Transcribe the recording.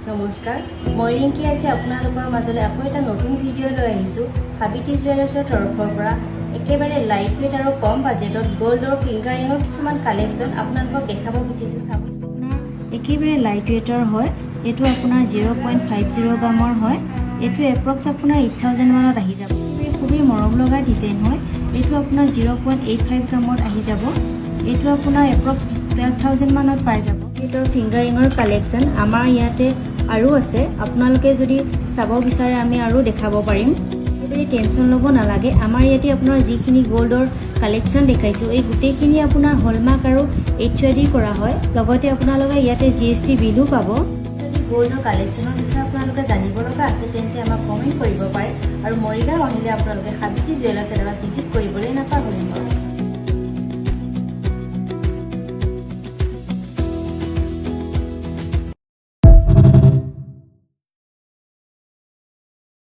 নমস্কাৰ, মই ৰিংকি আজি আপোনালোকৰ মাজলৈ আকৌ এটা নতুন ভিডিঅ' লৈ আহিছোঁ। হাবিটি জুৱেলাৰ্ছৰ তৰফৰ পৰা একেবাৰে লাইট ৱেইট আৰু কম বাজেটত গ'ল্ডৰ ফিংগাৰিঙৰ কিছুমান কালেকশ্যন আপোনালোকক দেখাব বিচাৰিছোঁ। চাব, আপোনাৰ একেবাৰে লাইট ৱেইটৰ হয়। এইটো আপোনাৰ 0.50 গ্ৰামৰ হয়। এইটো এপ্ৰক্স আপোনাৰ 8000 মানত আহি যাব। খুবেই মৰম লগা ডিজাইন হয়। এইটো আপোনাৰ 0.85 গ্ৰামত আহি যাব। এইটো আপোনাৰ এপ্ৰক্স 12000 মানত পাই যাব। এইটো ফিংগাৰিঙৰ কালেকশ্যন আমাৰ ইয়াতে আৰু আছে। আপোনালোকে যদি চাব বিচাৰে আমি আৰু দেখাব পাৰিম। একেবাৰে টেনশ্যন ল'ব নালাগে। আমাৰ ইয়াতে আপোনাৰ যিখিনি গ'ল্ডৰ কালেকশ্যন দেখাইছোঁ, এই গোটেইখিনি আপোনাৰ হলমাৰ্ক আৰু HID কৰা হয়। লগতে আপোনালোকে ইয়াতে GST বিলো পাব। যদি গ'ল্ডৰ কালেকশ্যনৰ বিষয়ে আপোনালোকে জানিব লগা আছে তেন্তে আমাক কমেণ্ট কৰিব পাৰে। আৰু মৰিগাঁও আহিলে আপোনালোকে হাবিটি জুৱেলাৰ্ছত এবাৰ ভিজিট কৰিবলৈ নাপাহৰিব।